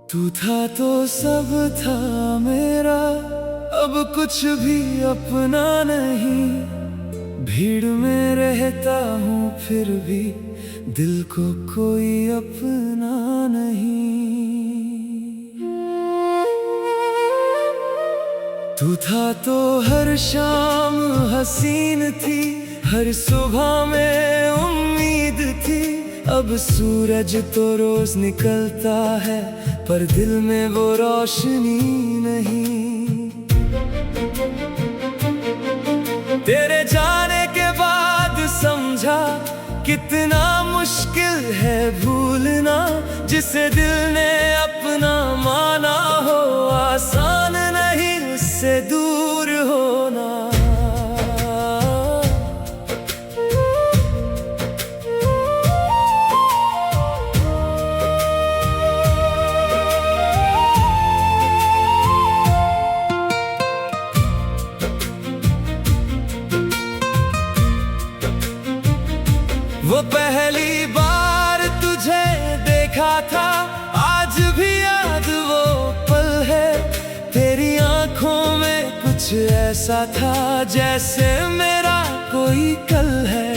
तू था तो सब था मेरा, अब कुछ भी अपना नहीं। भीड़ में रहता हूँ फिर भी दिल को कोई अपना नहीं। तू था तो हर शाम हसीन थी, हर सुबह में उम्मीद थी। अब सूरज तो रोज निकलता है पर दिल में वो रोशनी नहीं। तेरे जाने के बाद समझा कितना मुश्किल है भूलना, जिसे दिल ने अपना माना हो। आसान नहीं उससे दूर होना। वो पहली बार तुझे देखा था, आज भी याद वो पल है। तेरी आंखों में कुछ ऐसा था जैसे मेरा कोई कल है।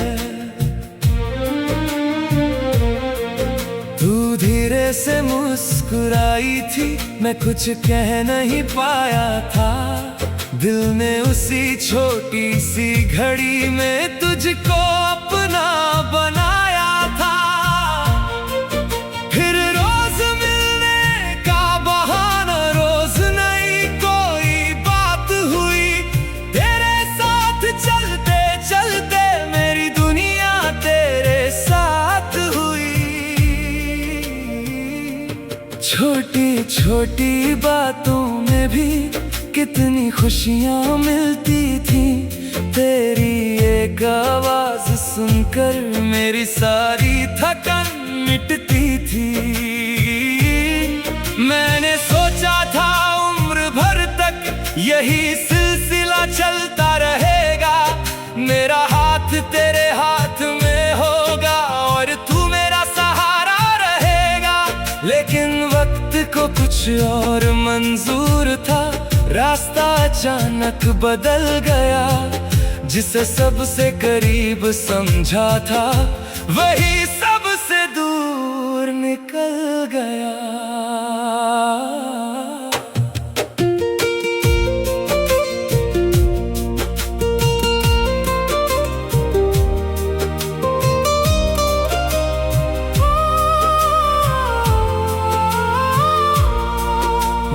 तू धीरे से मुस्कुराई थी, मैं कुछ कह नहीं पाया था। दिल ने उसी छोटी सी घड़ी में तुझको अपना बनाया था। फिर रोज मिलने का बहाना, रोज नई कोई बात हुई। तेरे साथ चलते चलते मेरी दुनिया तेरे साथ हुई। छोटी छोटी बातों में भी कितनी खुशियाँ मिलती थी। तेरी एक आवाज सुनकर मेरी सारी थकन मिटती थी। मैंने सोचा था उम्र भर तक यही सिलसिला चलता रहेगा। मेरा हाथ तेरे हाथ में होगा और तू मेरा सहारा रहेगा। लेकिन वक्त को कुछ और मंजूर था, रास्ता अचानक बदल गया। जिसे सबसे करीब समझा था वही सबसे दूर निकल गया।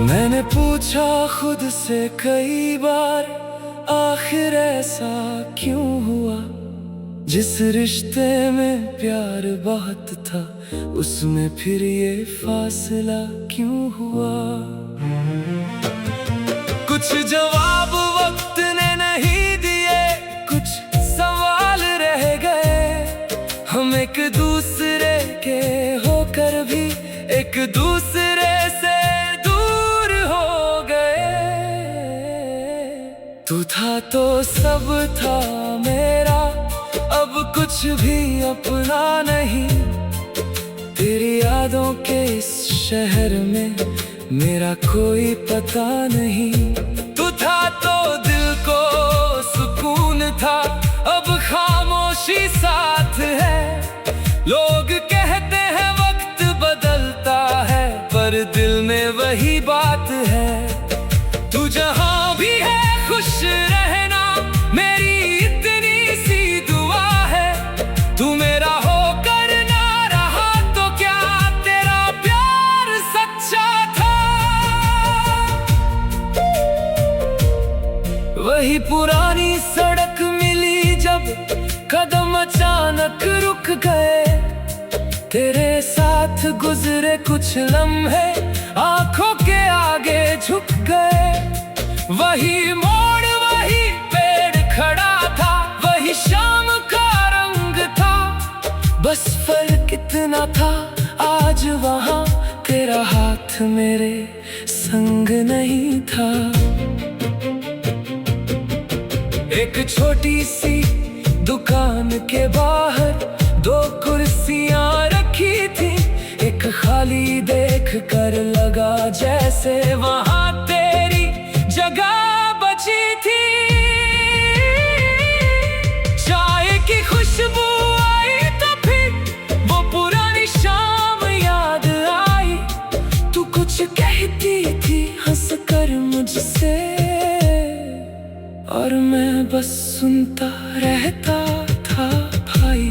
मैंने पूछा खुद से कई बार, आखिर ऐसा क्यों हुआ? जिस रिश्ते में प्यार बहुत था उसमें फिर ये फासला क्यों हुआ? कुछ जवाब वक्त ने नहीं दिए, कुछ सवाल रह गए। हम एक दूसरे के होकर भी एक दूसरे से दूर हो गए। तू था तो सब था मेरा, अब कुछ भी अपना नहीं। तेरी यादों के इस शहर में मेरा कोई पता नहीं। तू था तो दिल को सुकून था, अब खामोशी साथ है। लोग कहते हैं वक्त बदलता है, पर दिल में वही बात है। तू जहां भी है खुश रहना, मेरी इतनी सी दुआ है। तू मेरा होकर ना रहा तो क्या, तेरा प्यार सच्चा था। वही पुरानी सड़क मिली जब कदम अचानक रुक गए। तेरे साथ गुजरे कुछ लम्हे आंखों के आगे झुक गए। वही मोड़, वही पेड़ खड़ा था, वही शाम का रंग था। बस फर्क इतना था, आज वहां तेरा हाथ मेरे संग नहीं था। एक छोटी सी दुकान के बाहर दो कुर्सियां रखी थी। एक खाली देख कर लगा जैसे वहां तेरी जगह बची थी। चाय की खुशबू आई तो फिर वो पुरानी शाम याद आई। तू कुछ कहती थी हंस कर मुझसे, और मैं बस सुनता रहता था भाई।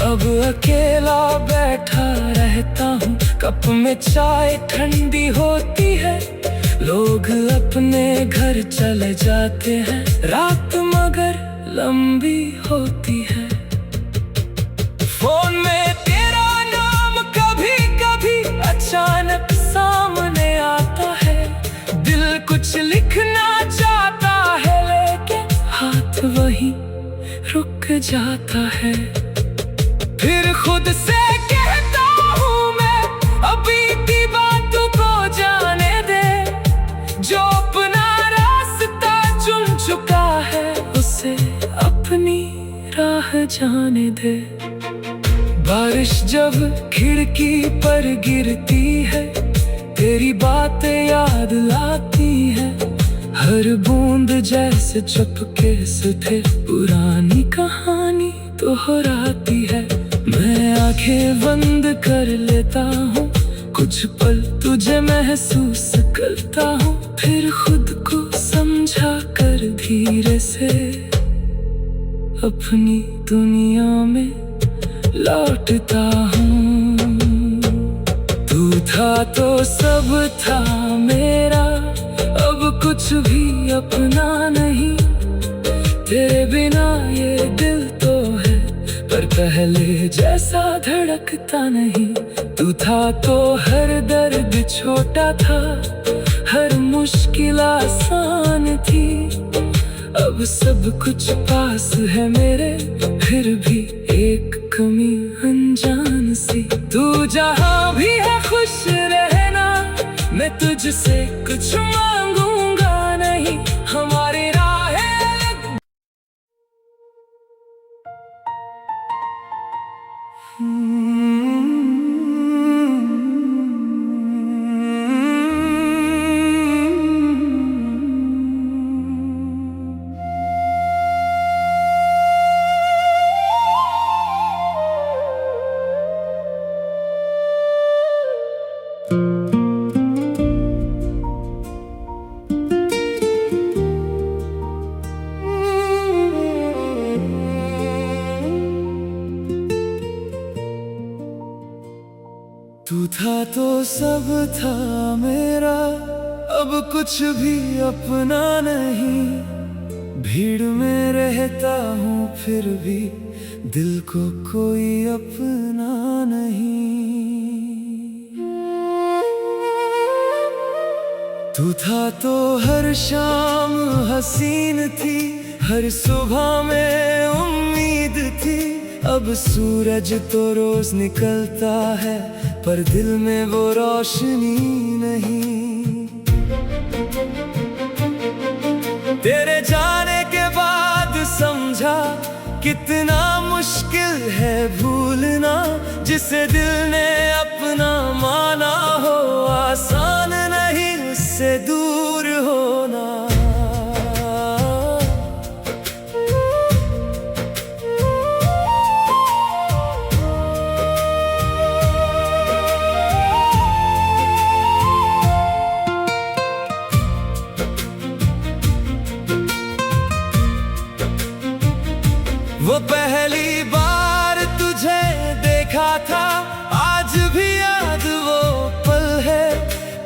अब अकेला बैठा रहता हूँ, कप में चाय ठंडी होती है। लोग अपने घर चले जाते हैं, रात मगर लंबी होती है। फोन में तेरा नाम कभी कभी अचानक सामने आता है। दिल कुछ लिखना चाहता है, लेकिन हाथ वहीं रुक जाता है। फिर खुद से कहता हूँ मैं, अभी की बात को जाने दे। जो अपना रास्ता चुन चुका है, उसे अपनी राह जाने दे। बारिश जब खिड़की पर गिरती है, तेरी बातें याद लाती है। हर बूंद जैसे चुपके से थे, पुरानी कहानी दोहराती है। मैं आंखें बंद कर लेता हूँ, कुछ पल तुझे महसूस करता हूँ। फिर खुद को समझा कर धीरे से अपनी दुनिया में लौटता हूँ। तू था तो सब था मेरा, अब कुछ भी अपना नहीं। तेरे बिना ये दिल तो है, पर पहले जैसा धड़कता नहीं। तू था तो हर दर्द छोटा था, हर मुश्किल आसान थी। अब सब कुछ पास है मेरे, फिर भी एक कमी अनजान सी। तू जहाँ भी है खुश रहना, मैं तुझसे कुछ मांगूंगा नहीं। हमारी राहें तू था तो सब था मेरा, अब कुछ भी अपना नहीं। भीड़ में रहता हूँ फिर भी दिल को कोई अपना नहीं। तू था तो हर शाम हसीन थी, हर सुबह में उम्मीद थी। अब सूरज तो रोज निकलता है, पर दिल में वो रोशनी नहीं। तेरे जाने के बाद समझा कितना मुश्किल है भूलना। जिसे दिल ने अपना माना हो, आसान नहीं उससे दूर होना। वो पहली बार तुझे देखा था, आज भी याद वो पल है।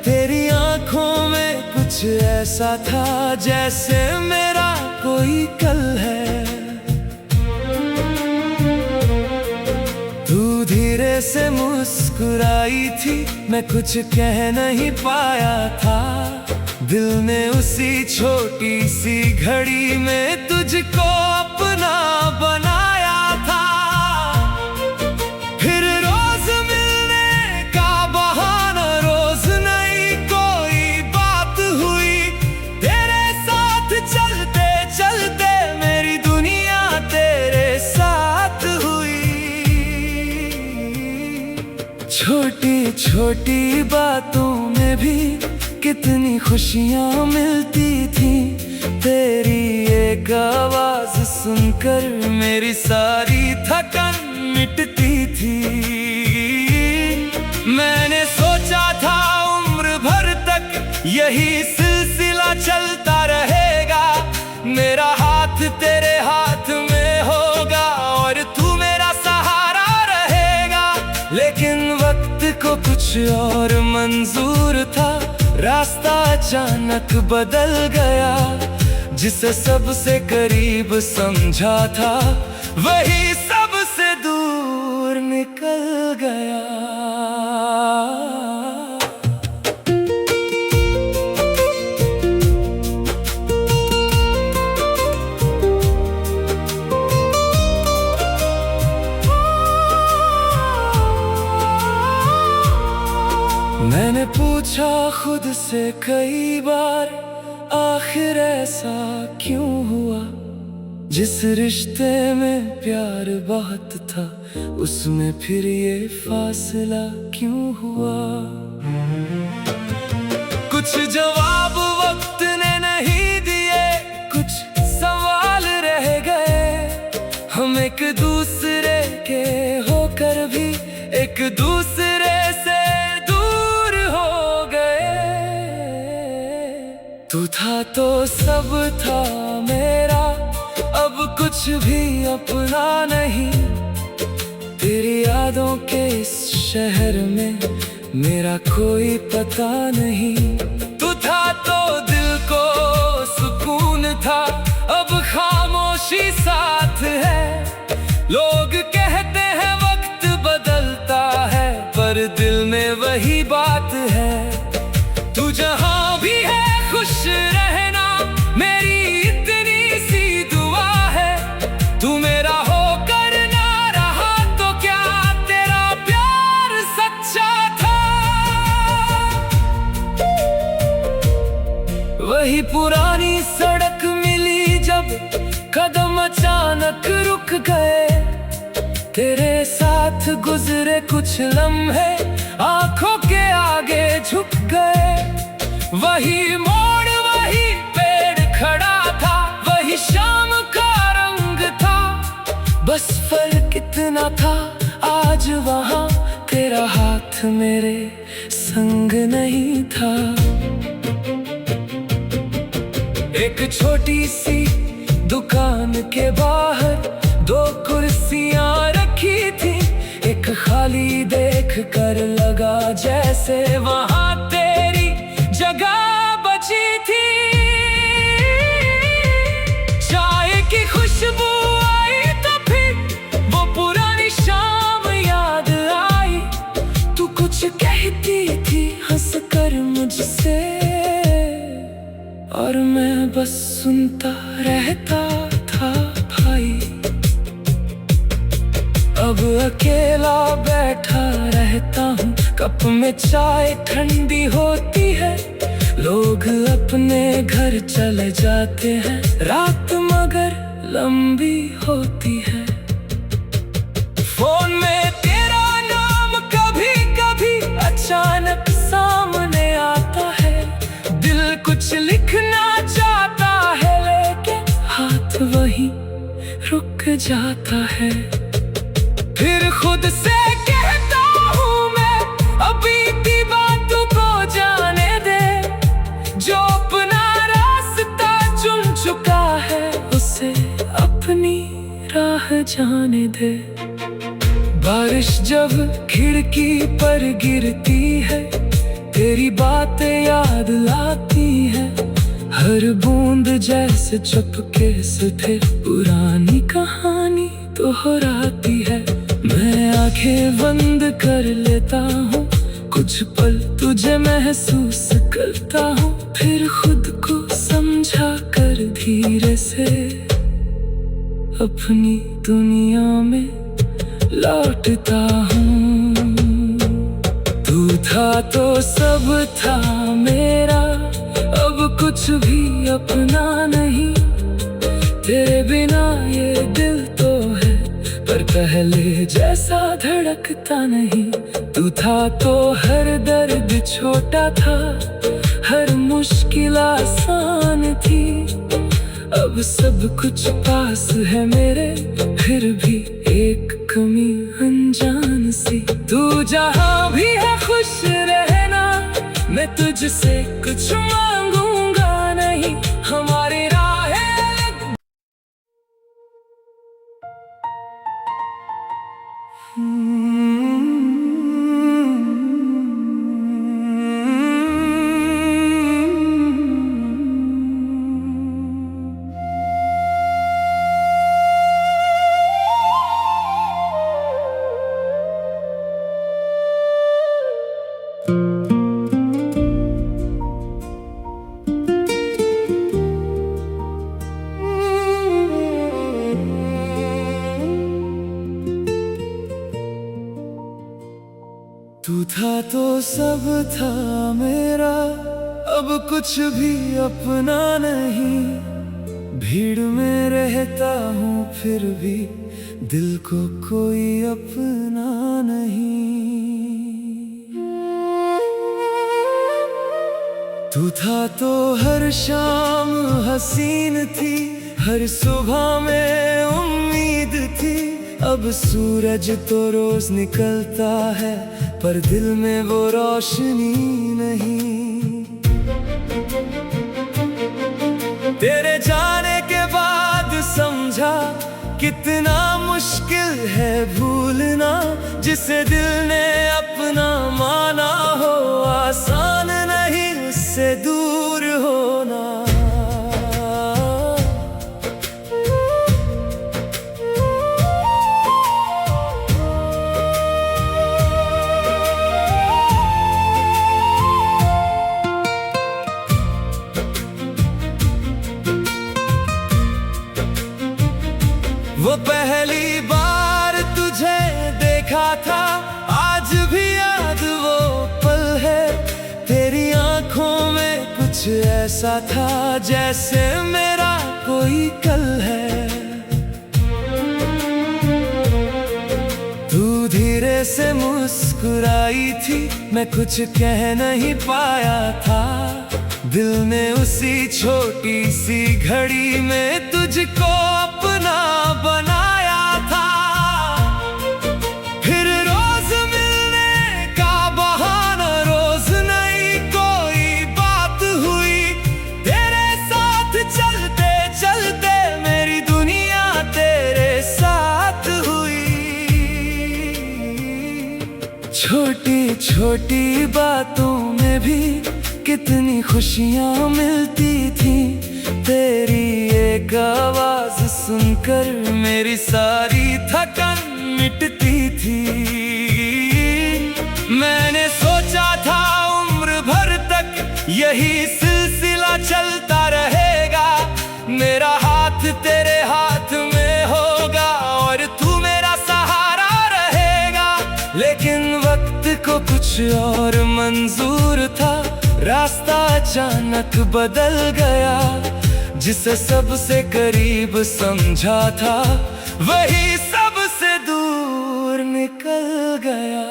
तेरी आंखों में कुछ ऐसा था, जैसे मेरा कोई कल है। मुस्कुराई थी, मैं कुछ कह नहीं पाया था। दिल ने उसी छोटी सी घड़ी में तुझको अपना बनाया था। फिर रोज मिलने का बहाना, रोज नई कोई बात हुई। तेरे साथ चलते चलते मेरी दुनिया तेरे साथ हुई। छोटी छोटी बातों में भी कितनी खुशियाँ मिलती थी। तेरी एक आवाज सुनकर मेरी सारी थकन मिटती थी। मैंने सोचा था उम्र भर तक यही सिलसिला चलता रहेगा। मेरा हाथ तेरे हाथ में होगा और तू मेरा सहारा रहेगा। लेकिन वक्त को कुछ और मंजूर था, रास्ता अचानक बदल गया। जिसे सबसे करीब समझा था वही सबसे दूर निकल गया। मैंने पूछा खुद से कई बार, आखिर ऐसा क्यों हुआ? जिस रिश्ते में प्यार बहुत था, उसमें फिर ये फासला क्यों हुआ? कुछ जवाब वक्त ने नहीं दिए, कुछ सवाल रह गए। हम एक दूसरे के होकर भी एक दूसरे से तू था तो सब था मेरा, अब कुछ भी अपना नहीं। तेरी यादों के इस शहर में मेरा कोई पता नहीं। तू था तो दिल को सुकून था, अब खामोशी साथ है। लोग कहते हैं वक्त बदलता है, पर दिल में वही बात है। तू जहां भी है खुश रहना, मेरी इतनी सी दुआ है। तू मेरा होकर ना रहा तो क्या तेरा प्यार सच्चा था? वही पुरानी सड़क मिली जब कदम अचानक रुक गए। तेरे साथ गुजरे कुछ लम्हे आंखों के आगे झुक गए। वही मोड़ वही पेड़ खड़ा था, वही शाम का रंग था। बस फर्क इतना था, आज वहाँ तेरा हाथ मेरे संग नहीं था। एक छोटी सी दुकान के बाहर दो कुर्सियाँ रखी थी। एक खाली देख कर लगा जैसे वहाँ तेरी जगह बची थी। चाय की खुशबू आई तो फिर वो पुरानी शाम याद आई। तू कुछ कहती थी हंसकर मुझसे, और मैं बस सुनता रहता था भाई। अब अकेला बैठा रहता हूँ, कप में चाय ठंडी होती है। लोग अपने घर चले जाते हैं, रात मगर लंबी होती है। फोन में तेरा नाम कभी कभी अचानक सामने आता है। दिल कुछ लिखना चाहता है, लेकिन हाथ वहीं रुक जाता है। फिर खुद से कहता हूँ मैं, अभी की बातों को जाने दे। जो अपना रास्ता चुन चुका है, उसे अपनी राह जाने दे। बारिश जब खिड़की पर गिरती है, तेरी बातें याद लाती है। हर बूंद जैसे चुपके से फिर पुरानी कहानी दोहराती है। मैं आंखें बंद कर लेता हूँ, कुछ पल तुझे महसूस करता हूँ, फिर खुद को समझा कर धीरे से अपनी दुनिया में लौटता हूँ। तू था तो सब था मेरा, अब कुछ भी अपना नहीं। तेरे बिना ये दिल तो है, पर पहले जैसा धड़कता नहीं। तू था तो हर दर्द छोटा था, हर मुश्किल आसान थी। अब सब कुछ पास है मेरे, फिर भी एक कमी अनजान सी। तू जहाँ भी है खुश रहना, मैं तुझसे कुछ मांगूंगा नहीं। हमारी राहें तू था तो सब था मेरा, अब कुछ भी अपना नहीं। भीड़ में रहता हूँ फिर भी दिल को कोई अपना नहीं। तू था तो हर शाम हसीन थी, हर सुबह में उम्मीद थी। अब सूरज तो रोज निकलता है, पर दिल में वो रोशनी नहीं। तेरे जाने के बाद समझा कितना मुश्किल है भूलना, जिसे दिल ने अपना माना हो। आसान नहीं उससे दूर होना। वो पहली बार तुझे देखा था, आज भी याद वो पल है। तेरी आंखों में कुछ ऐसा था, जैसे मेरा कोई कल है। तू धीरे से मुस्कुराई थी, मैं कुछ कह नहीं पाया था। दिल ने उसी छोटी सी घड़ी में तुझको अपना बनाया था। फिर रोज मिलने का बहाना, रोज नई कोई बात हुई। तेरे साथ चलते चलते मेरी दुनिया तेरे साथ हुई। छोटी छोटी बातों में भी कितनी खुशियाँ मिलती थी। तेरी एक आवाज सुनकर मेरी सारी थकन मिटती थी। मैंने सोचा था उम्र भर तक यही सिलसिला चलता रहेगा। मेरा हाथ तेरे हाथ में होगा और तू मेरा सहारा रहेगा। लेकिन वक्त को कुछ और मंजूर था, रास्ता अचानक बदल गया। जिसे सबसे करीब समझा था, वही सबसे दूर निकल गया।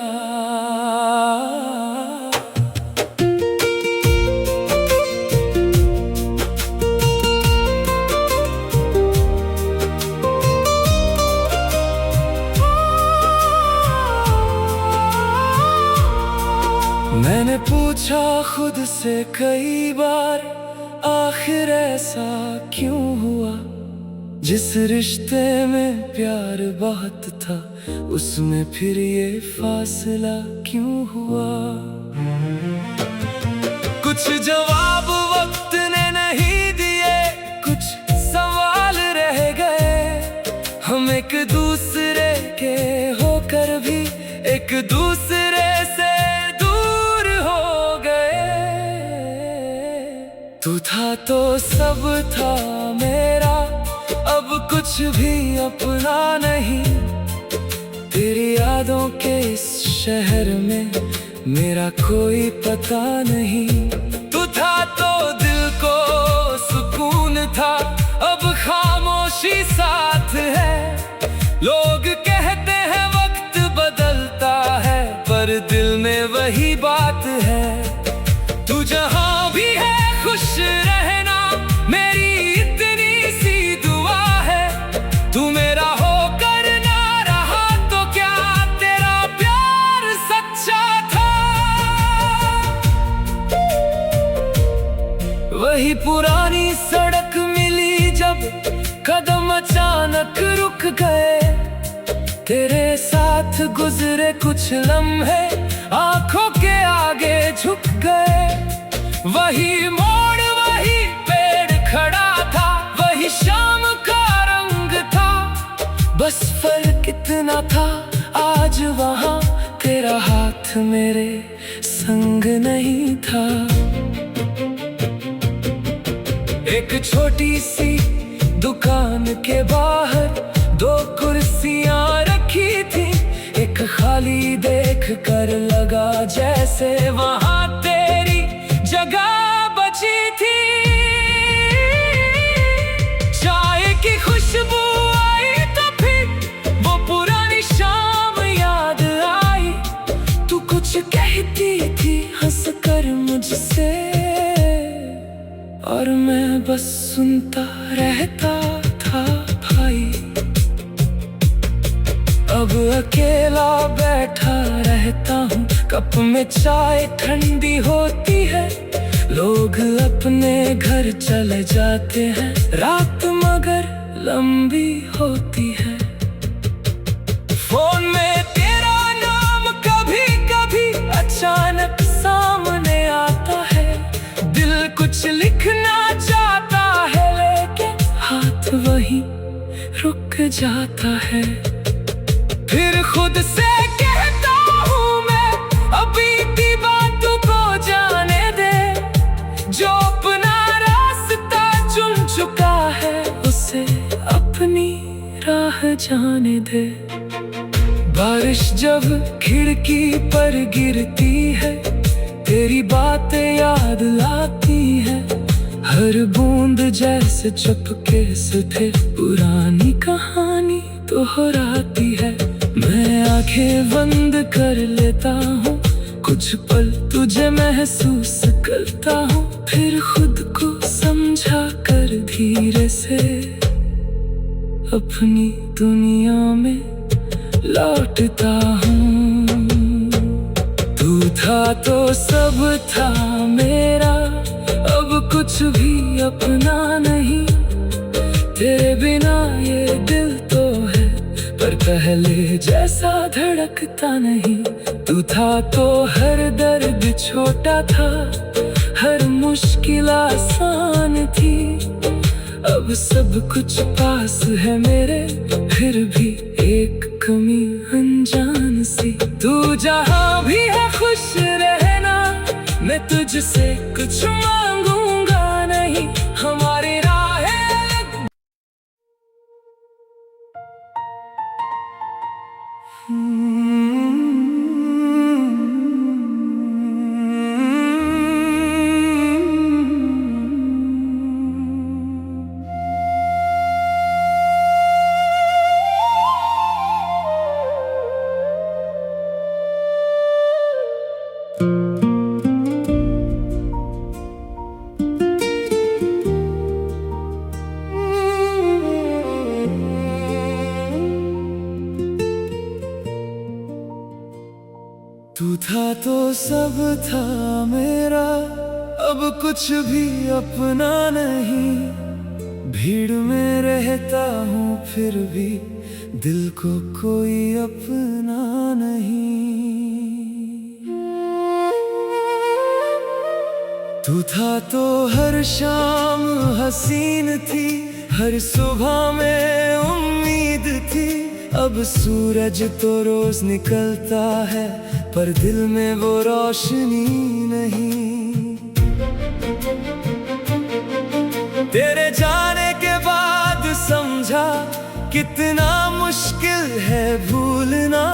मैंने पूछा खुद से कई बार, आखिर ऐसा क्यों हुआ? जिस रिश्ते में प्यार बहुत था, उसमें फिर ये फासला क्यों हुआ? कुछ जवाब वक्त ने नहीं दिए, कुछ सवाल रह गए। हम एक दूसरे के होकर भी एक दूसरे से दूर हो गए। तू था तो सब था मेरा, अब कुछ भी अपना नहीं। तेरी यादों के इस शहर में मेरा कोई पता नहीं। तू था तो दिल को सुकून था, अब खामोशी साथ है। लोग कहते हैं वक्त बदलता है, पर दिल में वही बात है। तू जहां भी है खुश रहना, मेरी इतनी सी दुआ है। तू मेरा होकर ना रहा तो क्या, तेरा प्यार सच्चा था। वही पुरानी सड़क मिली जब कदम अचानक रुक गए। तेरे साथ गुजरे कुछ लम्हे आंखों के आगे झुक गए। वही मोड़ वही पेड़ खड़ा था, वही शाम का रंग था। बस फर्क इतना था, आज वहां तेरा हाथ मेरे संग नहीं था। एक छोटी सी दुकान के बाहर दो कुर्सियां रखी थी। एक खाली देख कर लगा जैसे वहां तेरी जगह बची थी। चाय की खुशबू आई तो फिर वो पुरानी शाम याद आई। तू कुछ कहती थी हंस कर मुझसे, और मैं बस सुनता रहता था भाई। अब अकेला बैठा रहता हूँ, कप में चाय ठंडी होती है। लोग अपने घर चले जाते हैं, रात मगर लंबी होती है। फोन में तेरा नाम कभी कभी अचानक सामने आता है। दिल कुछ लिखना चाहता है, लेकिन हाथ वहीं रुक जाता है। फिर खुद से कहता हूँ मैं, अभी की बात को जाने दे। जो अपना रास्ता चुन चुका है, उसे अपनी राह जाने दे। बारिश जब खिड़की पर गिरती है, तेरी बातें याद लाती है। हर बूंद जैसे चुपके से फिर पुरानी कहानी दोहराती है। मैं आंखें बंद कर लेता हूँ, कुछ पल तुझे महसूस करता हूँ। फिर खुद को समझा कर धीरे से अपनी दुनिया में लौटता हूँ। तू था तो सब था मेरा, अब कुछ भी अपना नहीं। तेरे बिना ये दिल तो है, पर पहले जैसा धड़कता नहीं। तू था तो हर दर्द छोटा था, हर मुश्किल आसान थी। अब सब कुछ पास है मेरे, फिर भी एक कमी अनजान सी। तू जहां भी है खुश रहना, मैं तुझसे कुछ मांगूंगा नहीं। हमारी राहें तू था तो सब था मेरा, अब कुछ भी अपना नहीं। भीड़ में रहता हूँ फिर भी दिल को कोई अपना नहीं। तू था तो हर शाम हसीन थी, हर सुबह में उम्मीद थी। अब सूरज तो रोज निकलता है, पर दिल में वो रोशनी नहीं। तेरे जाने के बाद समझा कितना मुश्किल है भूलना,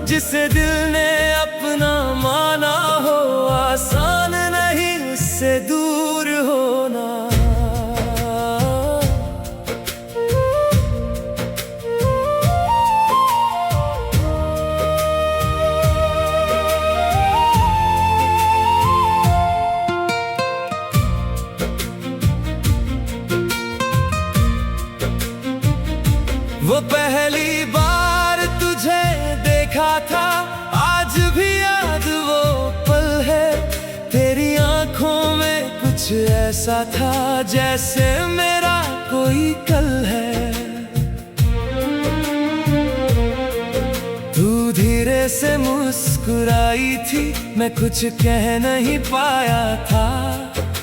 जिसे दिल ने अपना माना हो। आसान नहीं उससे दूर होना। वो पहली बार तुझे देखा था, आज भी याद वो पल है। तेरी आंखों में कुछ ऐसा था, जैसे मेरा कोई कल है। तू धीरे से मुस्कुराई थी, मैं कुछ कह नहीं पाया था।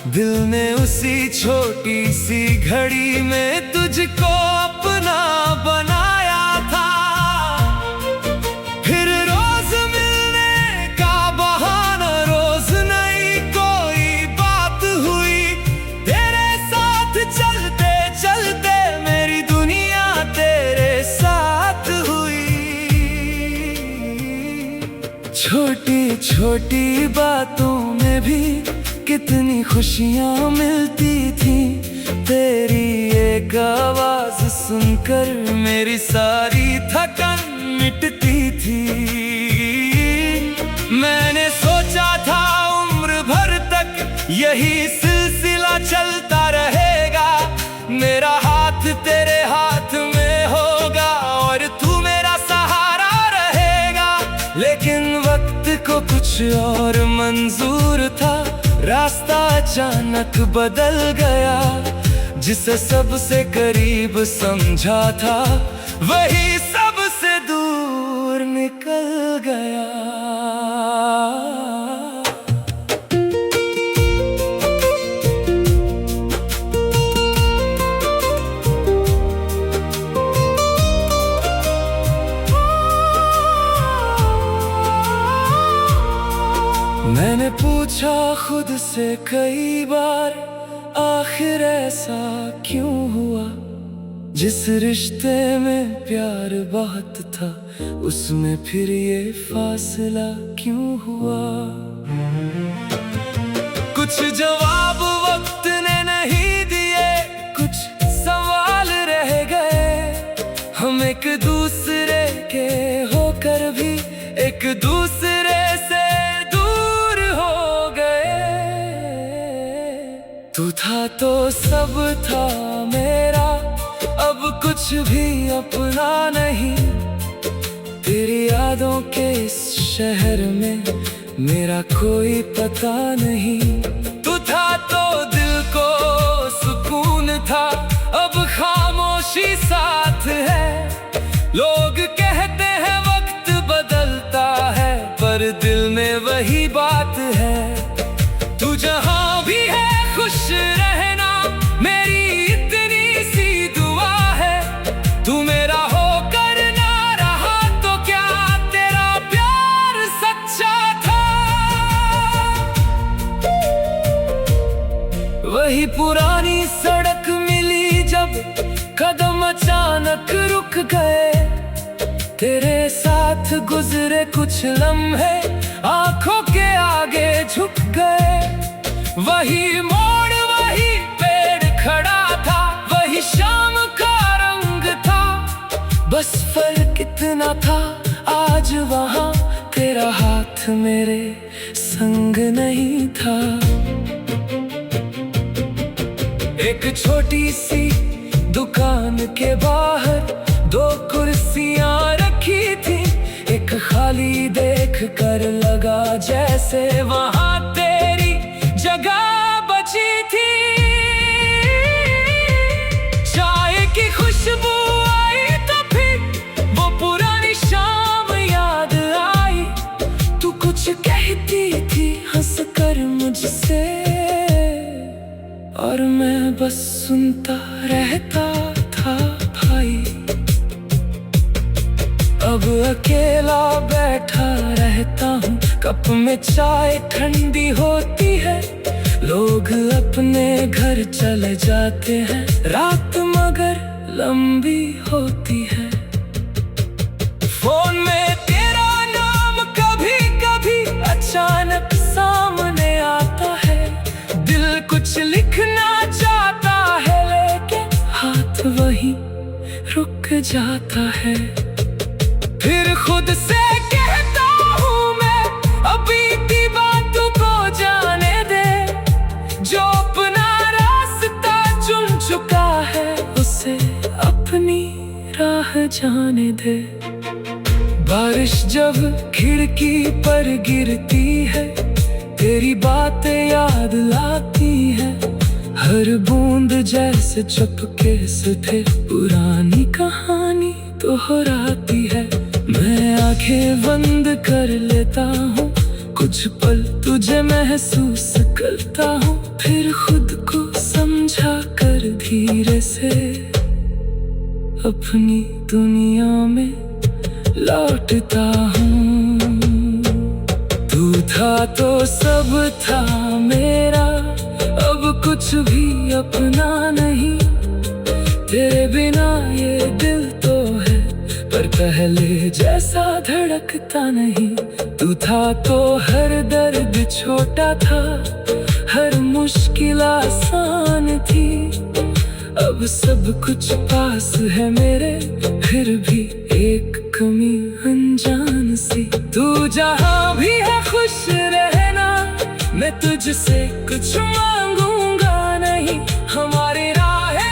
दिल ने उसी छोटी सी घड़ी में तुझको अपना बनाया था। फिर रोज मिलने का बहाना, रोज नई कोई बात हुई। तेरे साथ चलते चलते मेरी दुनिया तेरे साथ हुई। छोटी छोटी बातों में भी कितनी खुशियाँ मिलती थी। तेरी एक आवाज सुनकर मेरी सारी थकन मिटती थी। मैंने सोचा था उम्र भर तक यही सिलसिला चलता रहेगा। मेरा हाथ तेरे हाथ में होगा और तू मेरा सहारा रहेगा। लेकिन वक्त को कुछ और मंजूर था, रास्ता अचानक बदल गया। जिसे सबसे करीब समझा था, वही सबसे दूर निकल गया। मैंने पूछा खुद से कई बार, आखिर ऐसा क्यों हुआ? जिस रिश्ते में प्यार बहुत था, उसमें फिर ये फासला क्यों हुआ? कुछ जवाब वक्त ने नहीं दिए, कुछ सवाल रह गए। हम एक दूसरे के होकर भी एक दूसरे से तू था तो सब था मेरा, अब कुछ भी अपना नहीं। तेरी यादों के इस शहर में मेरा कोई पता नहीं। तू था तो दिल को सुकून था, अब खामोशी साथ है। लोग कहते हैं वक्त बदलता है, पर दिल में वही बात है। तू जहां भी है खुश रहना, मेरी इतनी सी दुआ है। तू मेरा होकर ना रहा तो क्या, तेरा प्यार सच्चा था। वही पुरानी सड़क मिली जब कदम अचानक रुक गए। तेरे साथ गुजरे कुछ लम्हे आंखों के आगे झुक गए। वही मोड़, वही पेड़ खड़ा था, वही शाम का रंग था। बस फर्क इतना था, आज वहाँ तेरा हाथ मेरे संग नहीं था। एक छोटी सी दुकान के बाहर दो कुर्सियाँ रखी थी। एक खाली देख कर लगा जैसे वहाँ तेरी जगह बची थी। चाय की खुशबू आई तो फिर वो पुरानी शाम याद आई। तू कुछ कहती थी हंस कर मुझसे, और मैं बस सुनता रहता था भाई। अब अकेला बैठा रहता हूँ, कप में चाय ठंडी होती है, लोग अपने घर चले जाते हैं, रात मगर लंबी होती है। फोन में तेरा नाम कभी कभी अचानक सामने आता है, दिल कुछ लिखना चाहता है लेकिन हाथ वहीं रुक जाता है। फिर खुद से कहता हूँ मैं, अभी की बातों को जाने दे, जो अपना रास्ता चुन चुका है उसे अपनी राह जाने दे। बारिश जब खिड़की पर गिरती है, तेरी बातें याद लाती है, हर बूंद जैसे चुपके से फिर पुरानी कहानी दोहराती है। मैं आंखें बंद कर लेता हूँ, कुछ पल तुझे महसूस करता हूँ, फिर खुद को समझा कर धीरे से अपनी दुनिया में लौटता हूँ। तू था तो सब था मेरा, अब कुछ भी अपना नहीं, तेरे बिना ये दिल तो है पर पहले जैसा धड़कता नहीं। तू था तो हर दर्द छोटा था, हर मुश्किल आसान थी, अब सब कुछ पास है मेरे, फिर भी एक कमी अनजान सी। तू जहाँ भी है खुश रहना, मैं तुझसे कुछ मांगूंगा नहीं, हमारी राहें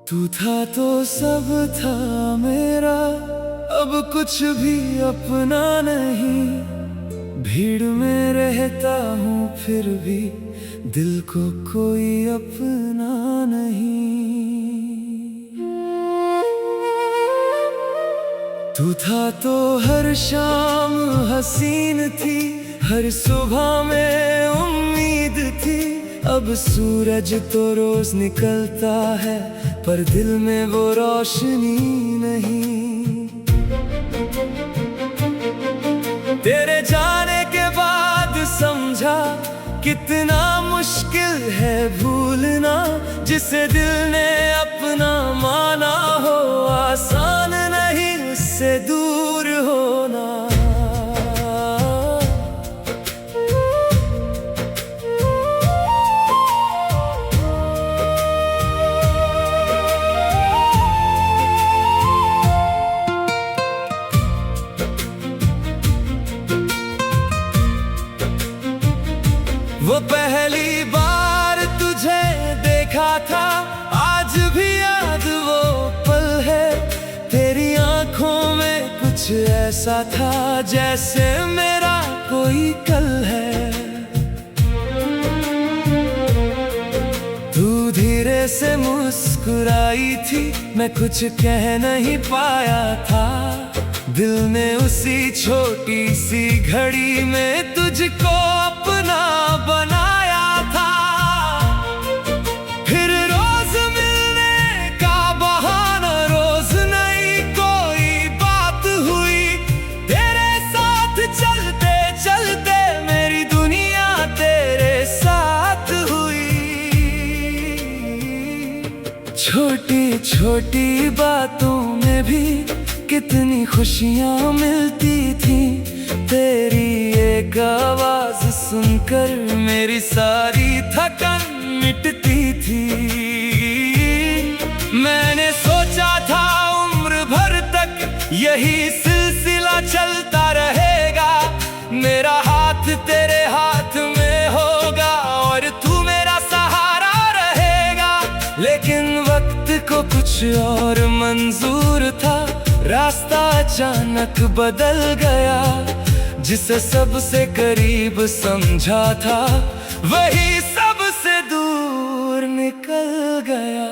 तू था तो सब था मेरा, अब कुछ भी अपना नहीं, भीड़ में रहता हूँ फिर भी दिल को कोई अपना नहीं। तू था तो हर शाम हसीन थी, हर सुबह में उम्मीद थी, अब सूरज तो रोज निकलता है पर दिल में वो रोशनी नहीं। तेरे जाने के बाद समझा कितना मुश्किल है भूलना, जिसे दिल ने अपना माना हो, आसान नहीं उससे दूर होना। वो पहली बार तुझे देखा था, आज भी याद वो पल है, तेरी आंखों में कुछ ऐसा था जैसे मेरा कोई कल है। तू धीरे से मुस्कुराई थी, मैं कुछ कह नहीं पाया था, दिल ने उसी छोटी सी घड़ी में तुझको अपना बनाया था। फिर रोज मिलने का बहाना, रोज नई कोई बात हुई, तेरे साथ चलते चलते मेरी दुनिया तेरे साथ हुई। छोटी छोटी बातों में भी कितनी खुशियाँ मिलती थी, तेरी एक आवाज सुनकर मेरी सारी थकन मिटती थी। मैंने सोचा था उम्र भर तक यही सिलसिला चलता रहेगा, मेरा हाथ तेरे हाथ में होगा और तू मेरा सहारा कुछ और मंजूर था, रास्ता अचानक बदल गया। जिसे सबसे करीब समझा था, वही सबसे दूर निकल गया।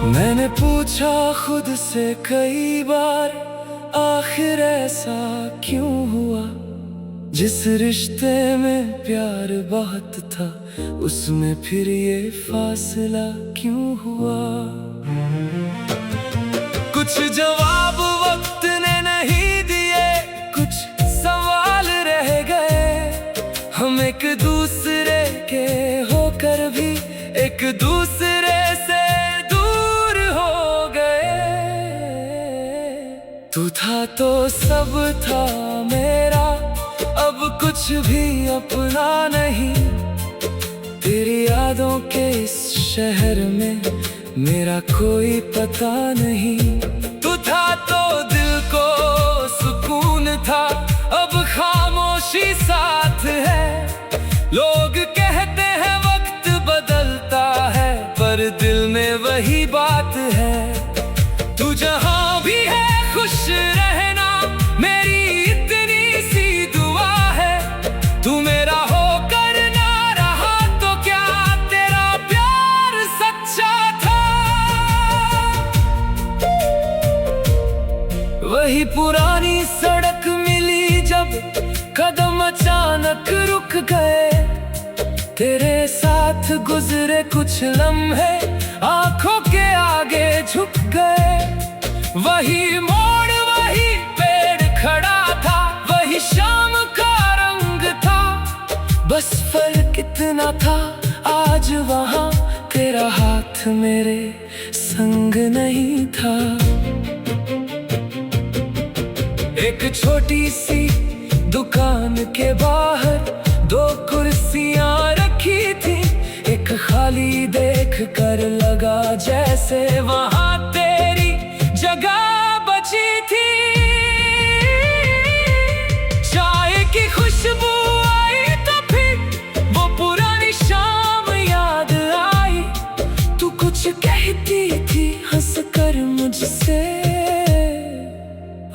मैंने पूछा खुद से कई बार, आखिर ऐसा क्यों हुआ? जिस रिश्ते में प्यार बहुत था, उसमें फिर ये फासला क्यों हुआ? कुछ जवाब वक्त ने नहीं दिए, कुछ सवाल रह गए। हम एक दूसरे के होकर भी एक दूसरे से दूर हो गए। तू था तो सब था मेरा, अब कुछ भी अपना नहीं। तेरी यादों के इस शहर में मेरा कोई पता नहीं। तू था तो दिल को सुकून था, अब खामोशी साथ है। लोग कहते हैं वक्त बदलता है, पर दिल में वही बात है। तू जहां भी है खुश रहना, मेरी इतनी सी दुआ है। तू मेरा होकर ना रहा तो क्या, तेरा प्यार सच्चा था। वही पुरानी सड़क मिली जब कदम अचानक रुक गए। तेरे साथ गुजरे कुछ लम्हे आंखों के आगे झुक गए। वही मोड़, वही पेड़ खड़ा था, वही शाम का रंग था। बस फर्क इतना था, आज वहां तेरा हाथ मेरे संग नहीं था। एक छोटी सी दुकान के बाहर दो कुर्सियां रखी थी। एक खाली देख कर लगा जैसे वहां तेरी जगह बची थी। चाय की खुशबू आई तो फिर वो पुरानी शाम याद आई। तू कुछ कहती थी हंसकर मुझसे,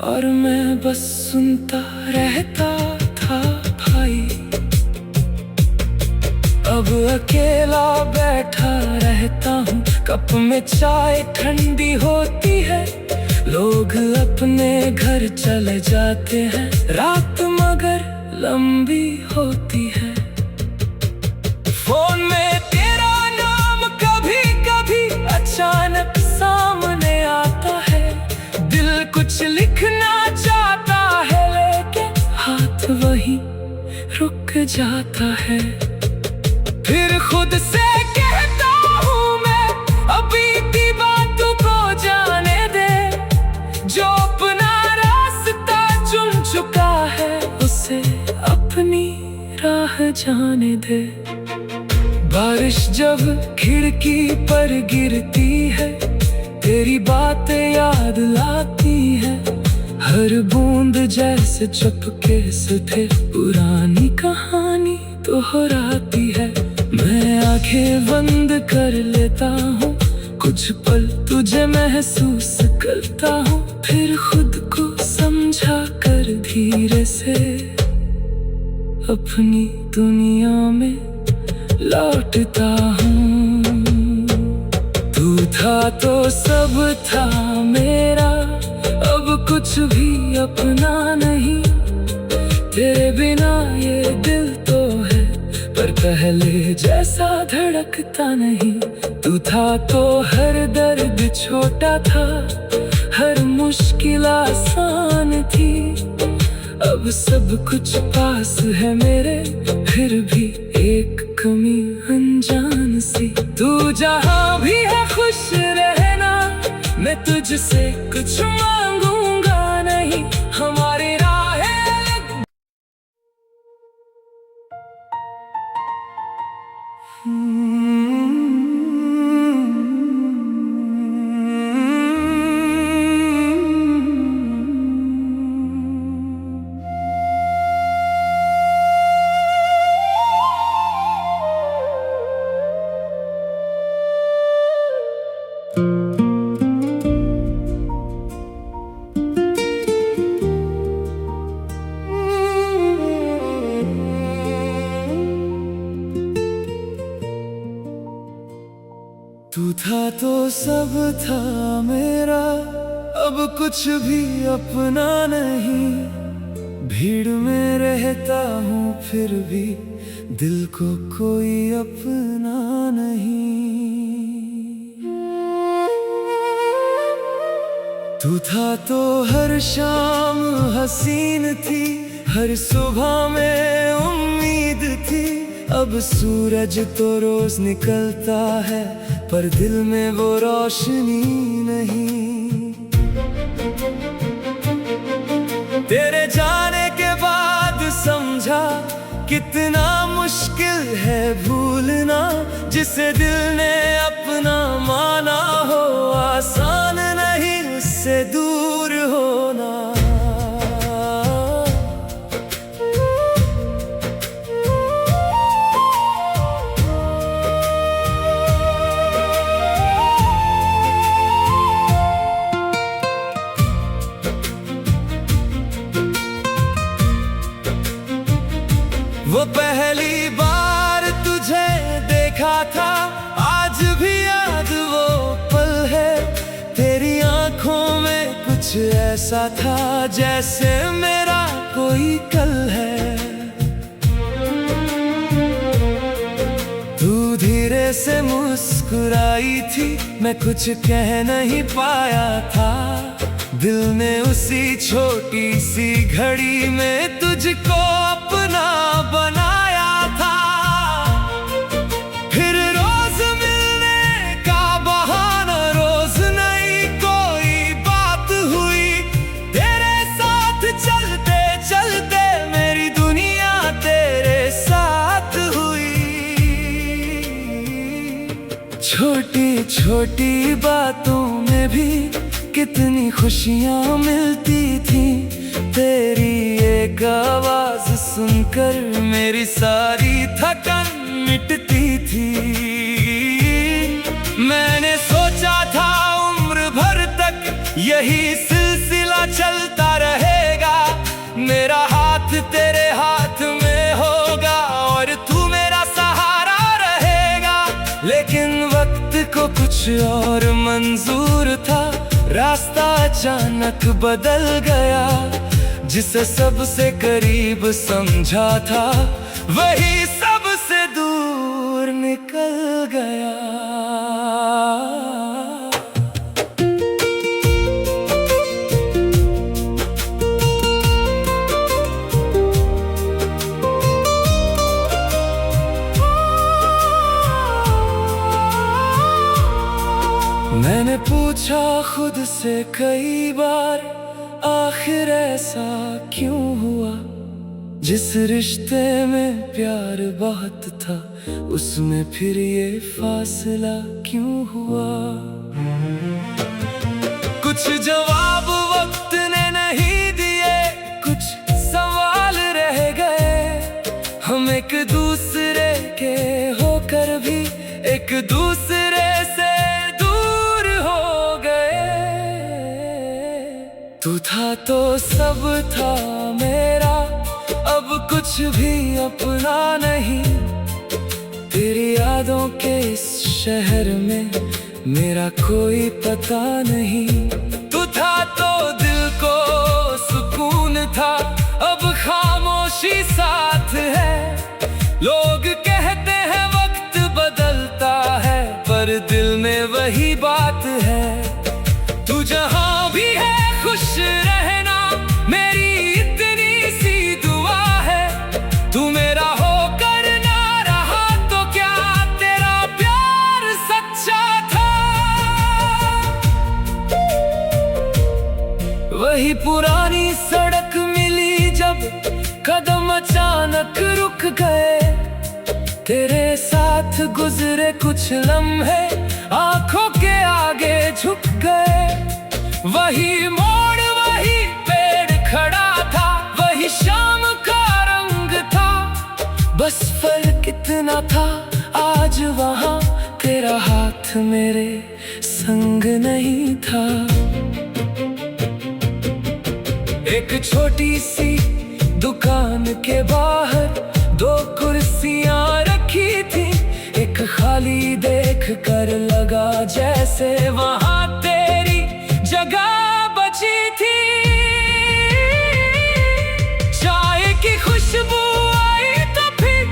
और मैं बस सुनता रहता था भाई। अब अकेला बैठा रहता हूँ, कप में चाय ठंडी होती है। लोग अपने घर चले जाते हैं, रात मगर लंबी होती है। फोन में तेरा नाम कभी कभी अचानक सामने आता है। दिल कुछ लिखना चाहता है, लेकिन हाथ वहीं रुक जाता है। फिर खुद से कहता हूँ मैं, अभी की बात को जाने दे। जो अपना रास्ता चुन चुका है, उसे अपनी राह जाने दे। बारिश जब खिड़की पर गिरती है, तेरी बातें याद लाती है। हर बूंद जैसे चुपके से थे, पुरानी कहानी दोहराती है। मैं आंखें बंद कर लेता हूँ, कुछ पल तुझे महसूस करता हूँ। फिर खुद को समझा कर धीरे से अपनी दुनिया में लौटता हूँ। तू था तो सब था मेरा, अब कुछ भी अपना नहीं। तेरे बिना ये दिल तो है, पर पहले जैसा धड़कता नहीं। तू था तो हर दर्द छोटा था, हर मुश्किल आसान थी। अब सब कुछ पास है मेरे, फिर भी एक कमी अनजान सी। तू जहां भी है खुश रहना, मैं तुझसे कुछ मांगूंगा नहीं। हमारी राहें तू था तो सब था मेरा, अब कुछ भी अपना नहीं। भीड़ में रहता हूँ फिर भी दिल को कोई अपना नहीं। तू था तो हर शाम हसीन थी, हर सुबह में उम्मीद थी। अब सूरज तो रोज निकलता है पर दिल में वो रोशनी नहीं। तेरे जाने के बाद समझा कितना मुश्किल है भूलना, जिसे दिल ने अपना माना हो। आसान नहीं उससे दूर होना। वो पहली बार तुझे देखा था, आज भी याद वो पल है। तेरी आंखों में कुछ ऐसा था जैसे मेरा कोई कल है। तू धीरे से मुस्कुराई थी, मैं कुछ कह नहीं पाया था। दिल ने उसी छोटी सी घड़ी में तुझको अपना बनाया था। फिर रोज मिलने का बहाना, रोज नई कोई बात हुई। तेरे साथ चलते चलते मेरी दुनिया तेरे साथ हुई। छोटी छोटी बातों में भी कितनी खुशियाँ मिलती थी। तेरी एक आवाज सुनकर मेरी सारी थकन मिटती थी। मैंने सोचा था उम्र भर तक यही सिलसिला चलता रहेगा। मेरा हाथ तेरे हाथ में होगा और तू मेरा सहारा रहेगा। लेकिन वक्त को कुछ और मंजूर था, रास्ता अचानक बदल गया। जिसे सबसे करीब समझा था वही सबसे दूर निकल गया। मैंने पूछा खुद से कई बार, आखिर ऐसा क्यों हुआ? जिस रिश्ते में प्यार बहुत था उसमें फिर ये फासला क्यों हुआ? कुछ जवाब वक्त ने नहीं दिए, कुछ सवाल रह गए। हम एक दूसरे के होकर भी एक दूसरे से तू था तो सब था मेरा, अब कुछ भी अपना नहीं। तेरी यादों के इस शहर में मेरा कोई पता नहीं। तू था तो दिल को सुकून था, अब खामोशी साथ है। लोग कहते हैं वक्त बदलता है पर दिल में वही बात है। तू जहां भी है खुश रहना, मेरी इतनी सी दुआ है। तू मेरा होकर ना रहा तो क्या तेरा प्यार सच्चा था? वही पुरानी सड़क मिली जब कदम अचानक रुक गए। तेरे साथ गुजरे कुछ लम्हे आंखों के आगे झुक गए। वही मोड़ वही पेड़ खड़ा था, वही शाम का रंग था। बस फर्क इतना था आज वहाँ तेरा हाथ मेरे संग नहीं था। एक छोटी सी दुकान के बाहर दो कुर्सियाँ रखी थी, एक खाली खाली देख कर लगा जैसे वहां तेरी जगह बची थी। चाय की खुशबू आई तो फिर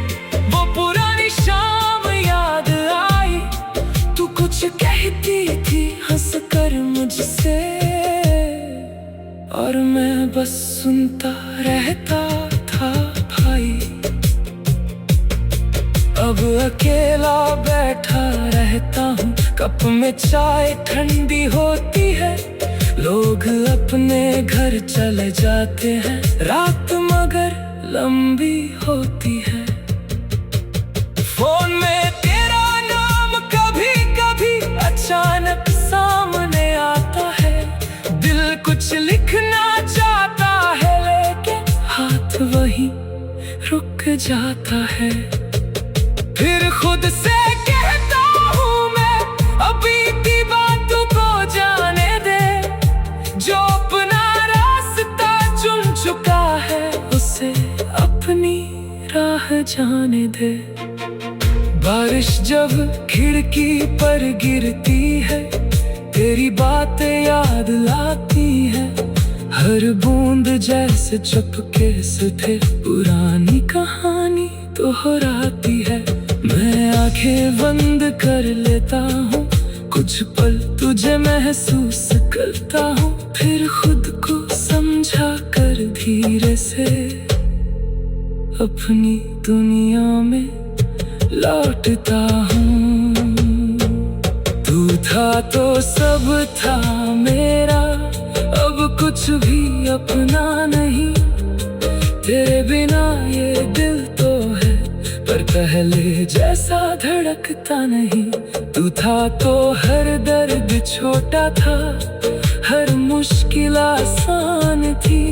वो पुरानी शाम याद आई। तू कुछ कहती थी हंस कर मुझसे, और मैं बस सुनता रहता था भाई। अब अकेला बैठा रहता हूँ, कप में चाय ठंडी होती है। लोग अपने घर चले जाते हैं, रात मगर लंबी होती है। फोन में तेरा नाम कभी कभी अचानक सामने आता है। दिल कुछ लिखना चाहता है लेकिन हाथ वहीं रुक जाता है। फिर खुद से कहता हूँ मैं, अभी की बात को जाने दे। जो अपना रास्ता चुन चुका है उसे अपनी राह जाने दे। बारिश जब खिड़की पर गिरती है, तेरी बातें याद लाती है। हर बूंद जैसे चुपके से फिर पुरानी कहानी दोहराती है। मैं आंखें बंद कर लेता हूँ, कुछ पल तुझे महसूस करता हूँ। फिर खुद को समझा कर धीरे से अपनी दुनिया में लौटता हूँ। तू था तो सब था मेरा, अब कुछ भी अपना नहीं। तेरे बिना ये दिल तो है, पर पहले जैसा धड़कता नहीं। तू था तो हर दर्द छोटा था, हर मुश्किल आसान थी।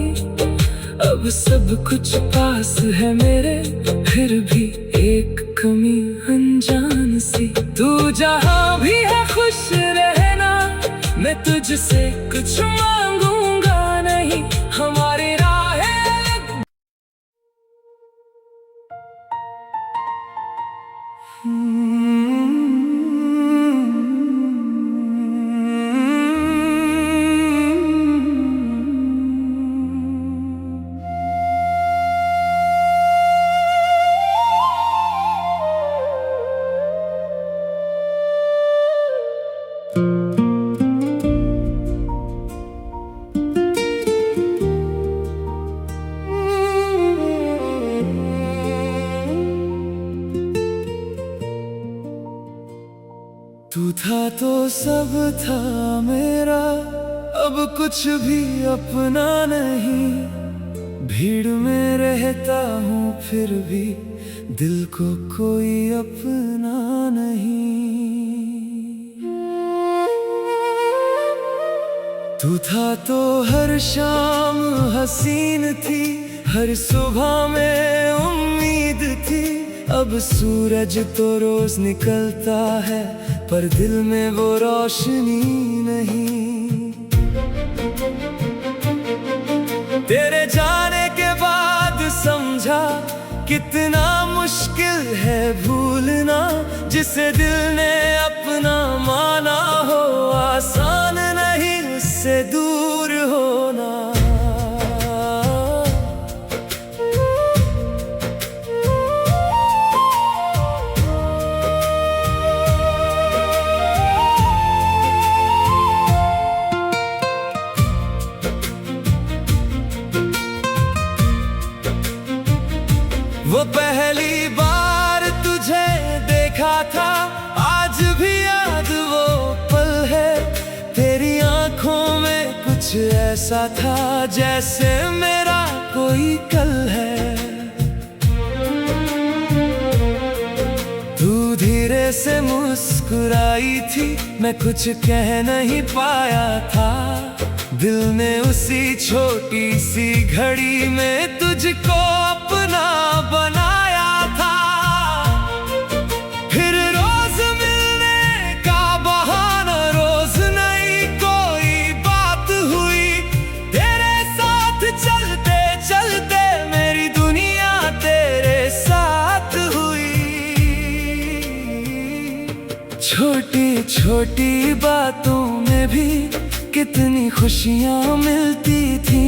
अब सब कुछ पास है मेरे, फिर भी एक कमी अनजान सी। तू जहाँ भी है खुश रहना, मैं तुझसे कुछ मांगूंगा नहीं। हमारी राहें तू था तो सब था मेरा, अब कुछ भी अपना नहीं। भीड़ में रहता हूँ फिर भी दिल को कोई अपना नहीं। तू था तो हर शाम हसीन थी, हर सुबह में उम्मीद थी। अब सूरज तो रोज निकलता है, पर दिल में वो रोशनी नहीं। तेरे जाने के बाद समझा कितना मुश्किल है भूलना। जिसे दिल ने अपना माना हो, आसान नहीं उससे दूर होना। वो पहली बार तुझे देखा था, आज भी याद वो पल है। तेरी आंखों में कुछ ऐसा था जैसे मेरा कोई कल है। तू धीरे से मुस्कुराई थी, मैं कुछ कह नहीं पाया था। दिल ने उसी छोटी सी घड़ी में तुझको अपना बनाया था। फिर रोज मिलने का बहाना, रोज नई कोई बात हुई। तेरे साथ चलते चलते मेरी दुनिया तेरे साथ हुई। छोटी छोटी बातों में भी कितनी खुशियां मिलती थी।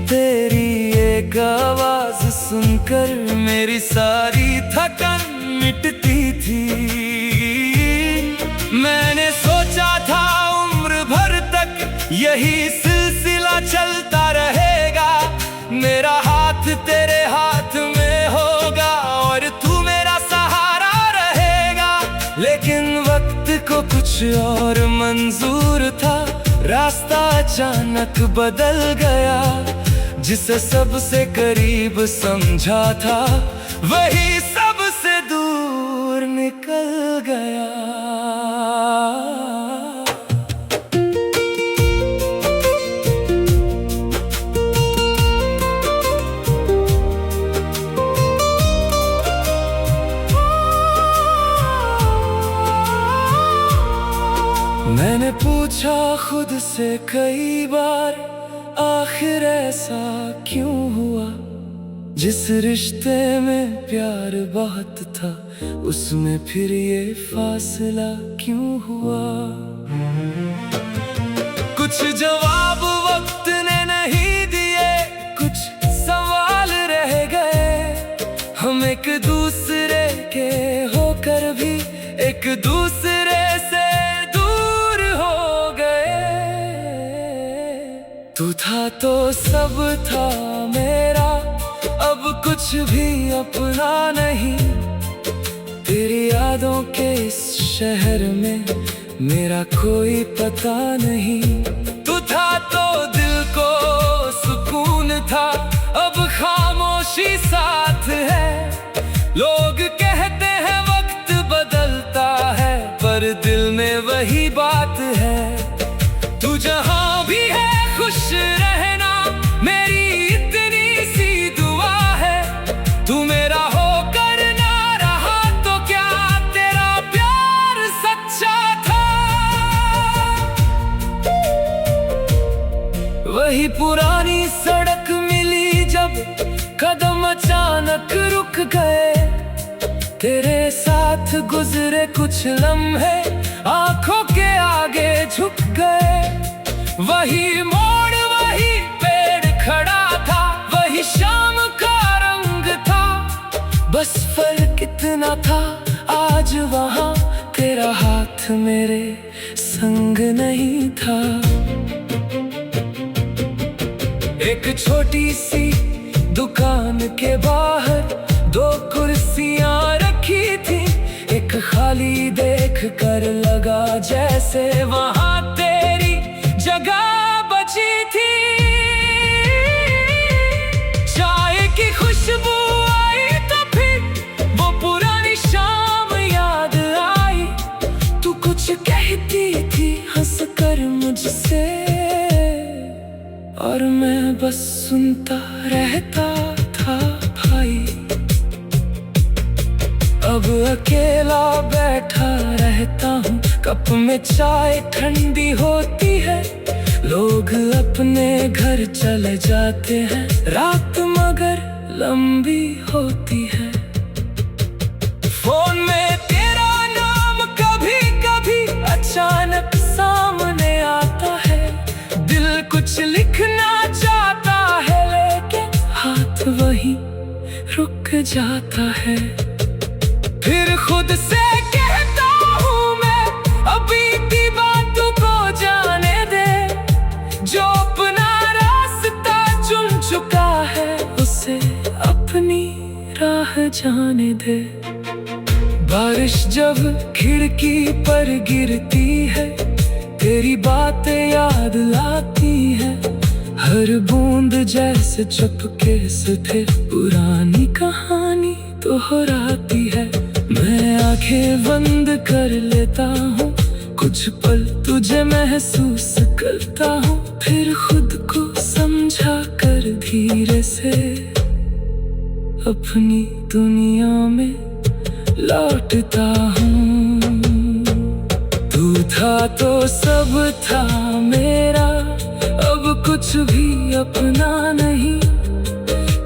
तेरी एक आवाज सुनकर मेरी सारी थकन मिटती थी। मैंने सोचा था उम्र भर तक यही सिलसिला चलता रहेगा। मेरा हाथ तेरे हाथ में होगा और तू मेरा सहारा रहेगा। लेकिन वक्त को कुछ और मंजूर था, रास्ता अचानक बदल गया। जिसे सबसे करीब समझा था वही सबसे दूर निकल गया। मैंने पूछा खुद से कई बार, आखिर ऐसा क्यों हुआ? जिस रिश्ते में प्यार बहुत था उसमें फिर ये फासला क्यों हुआ? कुछ जवाब वक्त ने नहीं दिए, कुछ सवाल रह गए। हम एक दूसरे के होकर भी एक दूसरे से दूर हो गए। तू था तो सब था मेरा, अब कुछ भी अपना नहीं। तेरी यादों के इस शहर में मेरा कोई पता नहीं। तू था तो दिल को सुकून था, अब खामोशी साथ है। लोग कहते हैं वक्त बदलता है, पर दिल में वही बात है। तू जहां भी है खुश रहना, मेरी इतनी सी दुआ है। तू मेरा होकर ना रहा तो क्या तेरा प्यार सच्चा था? वही पुरानी सड़क मिली जब कदम अचानक रुक गए। तेरे साथ गुजरे कुछ लम्हे आंखों के आगे झुक गए। वही मोड़ वही पेड़ खड़ा था, वही शाम का रंग था। बस फर्क इतना था आज वहां तेरा हाथ मेरे संग नहीं था। एक छोटी सी दुकान के बाहर दो कुर्सियां रखी थी। एक खाली देख कर लगा जैसे वहां तेरी जगह बची थी। चाय की खुशबू आई तो फिर वो पुरानी शाम याद आई। तू कुछ कहती थी हंस कर मुझसे, और मैं बस सुनता रहता था भाई। अब अकेला बैठा रहता हूँ, कप में चाय ठंडी होती है। लोग अपने घर चले जाते हैं, रात मगर लंबी होती है। फोन में तेरा नाम कभी कभी अचानक सामने आता है। दिल कुछ लिखना चाहता है लेकिन हाथ वहीं रुक जाता है। फिर खुद से कहता हूँ मैं अभी की बातों को जाने दे। जो अपना रास्ता चुन चुका है उसे अपनी राह जाने दे। बारिश जब खिड़की पर गिरती है, तेरी बातें याद लाती है। हर बूंद जैसे चुपके से फिर पुरानी कहानी दोहराती है। मैं आंखें बंद कर लेता हूँ, कुछ पल तुझे महसूस करता हूँ। फिर खुद को समझा कर धीरे से अपनी दुनिया में लौटता हूँ। तू था तो सब था मेरा, अब कुछ भी अपना नहीं।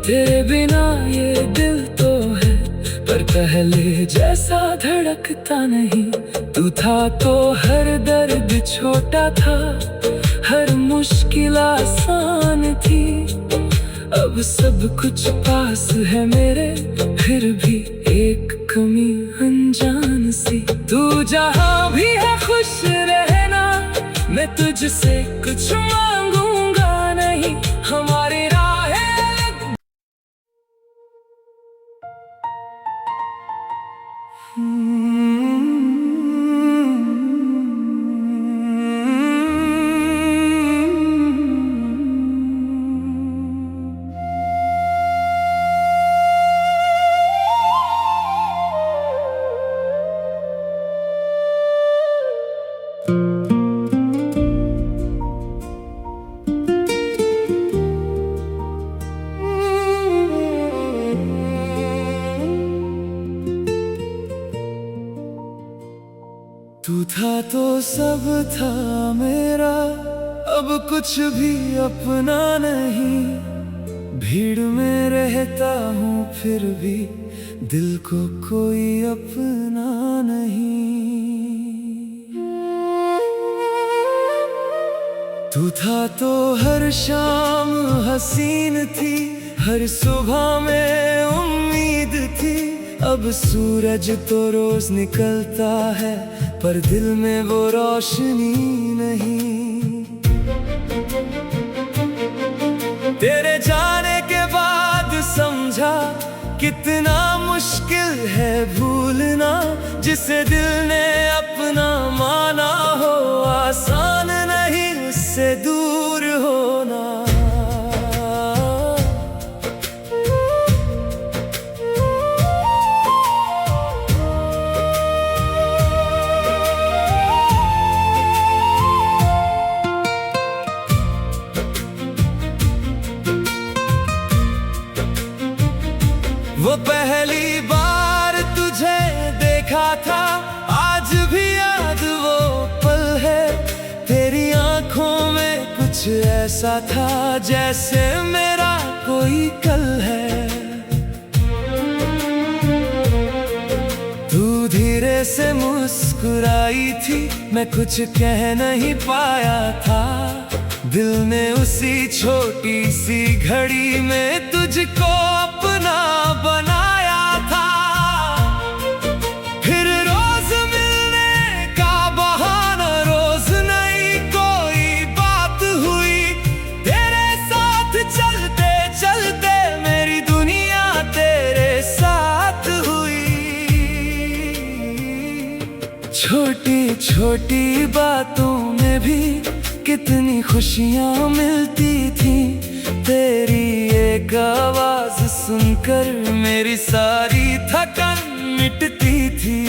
तेरे बिना ये दिल तो है पर पहले जैसा धड़क लगता नहीं। तू था तो हर दर्द छोटा था, हर मुश्किल आसान थी। अब सब कुछ पास है मेरे, फिर भी एक कमी अनजान सी। तू जहाँ भी है खुश रहना, मैं तुझसे कुछ मांगूंगा नहीं। हमारी राहें तू था तो सब था मेरा, अब कुछ भी अपना नहीं। भीड़ में रहता हूँ फिर भी दिल को कोई अपना नहीं। तू था तो हर शाम हसीन थी, हर सुबह में उम्मीद थी। अब सूरज तो रोज निकलता है, पर दिल में वो रोशनी नहीं। तेरे जाने के बाद समझा कितना मुश्किल है भूलना, जिसे दिल ने अपना माना हो। आसान नहीं उससे दूर होना। वो पहली बार तुझे देखा था, आज भी याद वो पल है। तेरी आंखों में कुछ ऐसा था, जैसे मेरा कोई कल है। तू धीरे से मुस्कुराई थी, मैं कुछ कह नहीं पाया था। दिल ने उसी छोटी सी घड़ी में तुझको अपना बनाया था। फिर रोज मिलने का बहाना, रोज नई कोई बात हुई। तेरे साथ चलते चलते मेरी दुनिया तेरे साथ हुई। छोटी छोटी बातों में भी कितनी खुशियाँ मिलती थी। तेरी एक आवाज सुनकर मेरी सारी थकन मिटती थी।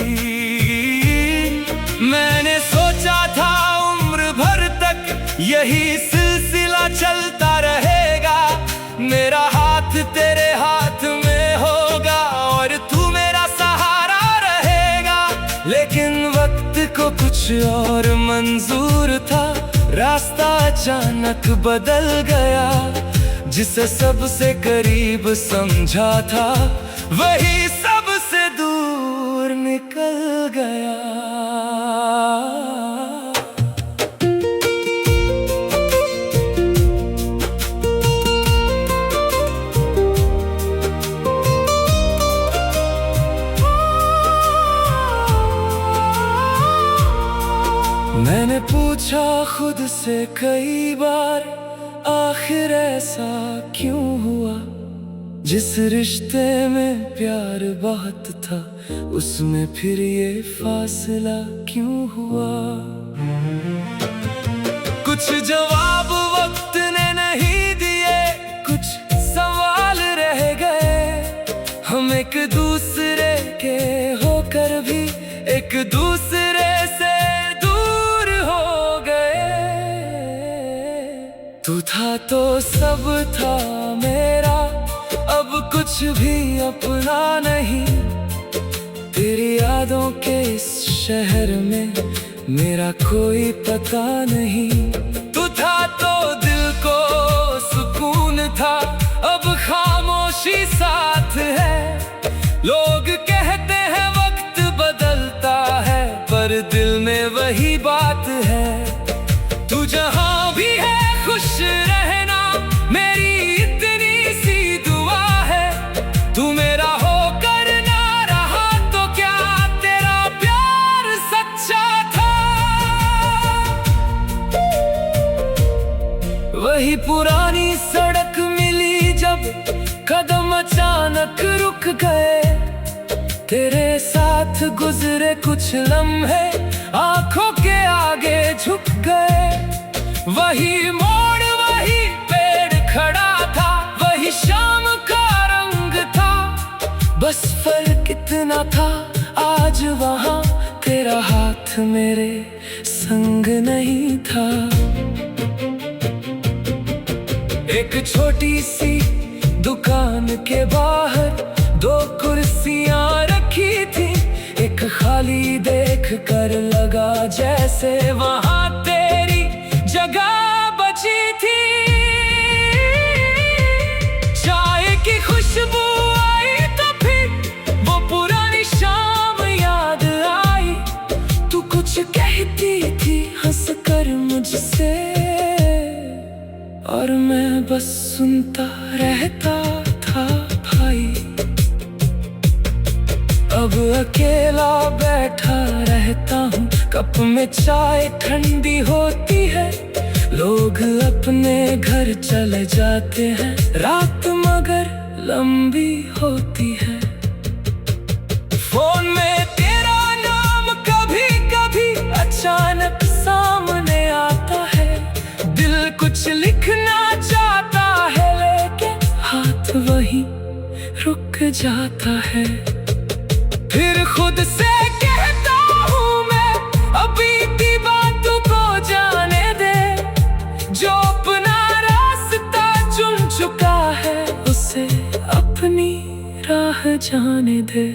मैंने सोचा था उम्र भर तक यही सिलसिला चलता रहेगा। मेरा हाथ तेरे हाथ में होगा और तू मेरा सहारा रहेगा। लेकिन वक्त को कुछ और मंजूर था, रास्ता अचानक बदल गया। जिसे सबसे करीब समझा था, वही सबसे दूर निकल गया। मैंने पूछा खुद से कई बार, आखिर ऐसा क्यों हुआ? जिस रिश्ते में प्यार बहुत था, उसमें फिर ये फासला क्यों हुआ? कुछ जवाब वक्त ने नहीं दिए, कुछ सवाल रह गए। हम एक दूसरे के होकर भी एक दूसरे से दूर हो गए। तू था तो सब था मेरा, अब कुछ भी अपना नहीं। तेरी यादों के इस शहर में मेरा कोई पता नहीं। तू था तो दिल को सुकून था, अब खामोशी साथ है। लोग कहते हैं वक्त बदलता पर दिल में वही बात है। तू जहां भी है खुश रहना, मेरी इतनी सी दुआ है। तू मेरा होकर ना रहा तो क्या, तेरा प्यार सच्चा था। वही पुरानी सड़क मिली जब कदम अचानक रुक गए। तेरे साथ गुजरे कुछ लम्हे आंखों के आगे झुक गए। वही मोड़, वही पेड़ खड़ा था, वही शाम का रंग था। बस फर्क इतना था, आज वहां तेरा हाथ मेरे संग नहीं था। एक छोटी सी दुकान के बाहर दो कुर्सियां रखी थी। एक खाली देख कर लगा जैसे वहां तेरी जगह बची थी। चाय की खुशबू आई तो फिर वो पुरानी शाम याद आई। तू कुछ कहती थी हंसकर मुझसे, और मैं बस सुनता रहता था भाई। अब अकेला बैठा रहता हूँ, कप में चाय ठंडी होती है। लोग अपने घर चले जाते हैं, रात मगर लंबी होती है। फोन में तेरा नाम कभी कभी अचानक सामने आता है। दिल कुछ लिखना चाहता है, लेकिन हाथ वहीं रुक जाता है। फिर खुद से कहता हूँ मैं, अभी की बात को जाने दे। जो अपना रास्ता चुन चुका है, उसे अपनी राह जाने दे।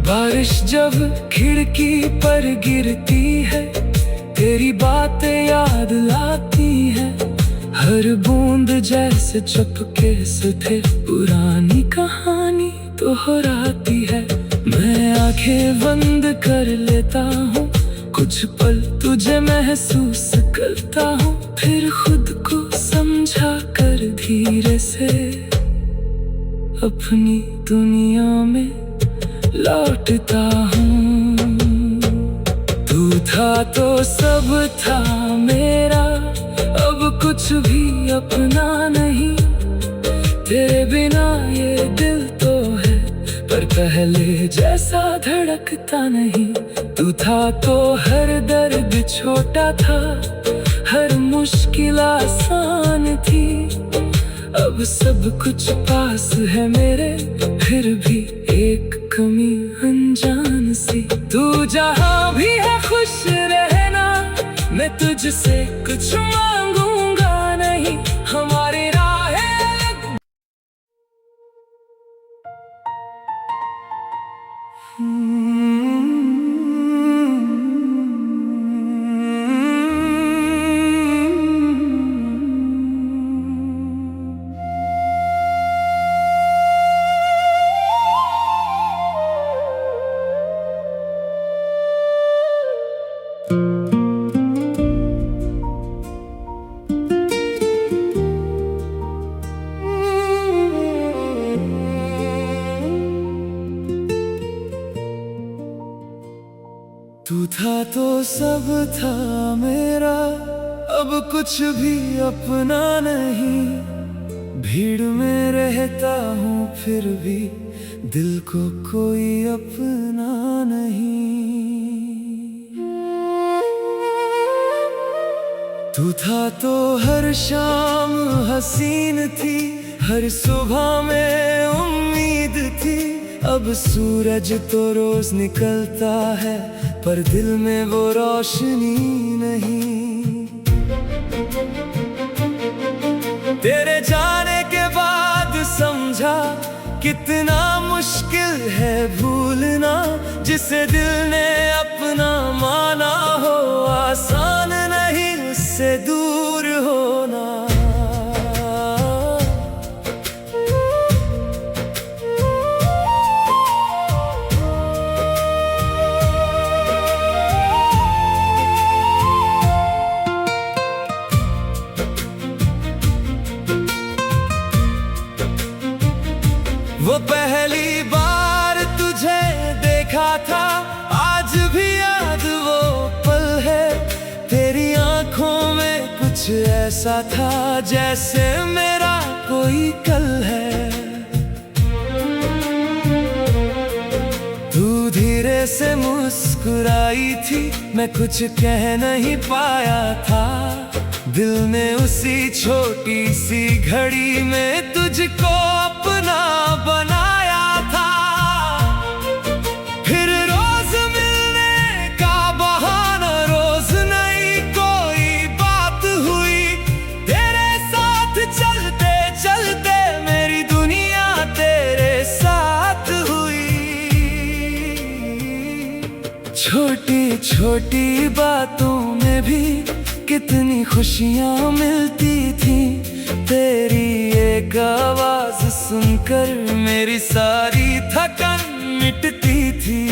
बारिश जब खिड़की पर गिरती है, तेरी बातें याद लाती है। हर बूंद जैसे चुपके से थे, पुरानी कहानी दोहराती है। मैं आंखें बंद कर लेता हूँ, कुछ पल तुझे महसूस करता हूँ। फिर खुद को समझा कर धीरे से अपनी दुनिया में लौटता हूँ। तू था तो सब था मेरा, अब कुछ भी अपना नहीं। तेरे बिना ये दिल तो है, पर पहले जैसा धड़कता नहीं। तू था तो हर दर्द छोटा था, हर मुश्किल आसान थी। अब सब कुछ पास है मेरे, फिर भी एक कमी अनजान सी। तू जहां भी है खुश रहना, मैं तुझसे कुछ मांगूंगा नहीं। हमारी राहें तू था तो सब था मेरा, अब कुछ भी अपना नहीं। भीड़ में रहता हूँ फिर भी दिल को कोई अपना नहीं। तू था तो हर शाम हसीन थी, हर सुबह में उम्मीद थी। अब सूरज तो रोज निकलता है, पर दिल में वो रोशनी नहीं। तेरे जाने के बाद समझा कितना मुश्किल है भूलना, जिसे दिल ने अपना माना हो। आसान नहीं उससे दूर होना। ऐसा था जैसे मेरा कोई कल है। तू धीरे से मुस्कुराई थी, मैं कुछ कह नहीं पाया था। दिल ने उसी छोटी सी घड़ी में तुझको अपना बनाया था। फिर रोज मिलने का बहाना, रोज नई कोई बात हुई। तेरे साथ चलते चलते मेरी दुनिया तेरे साथ हुई। छोटी छोटी बातों में भी कितनी खुशियाँ मिलती थी। तेरी एक आवाज सुनकर मेरी सारी थकन मिटती थी।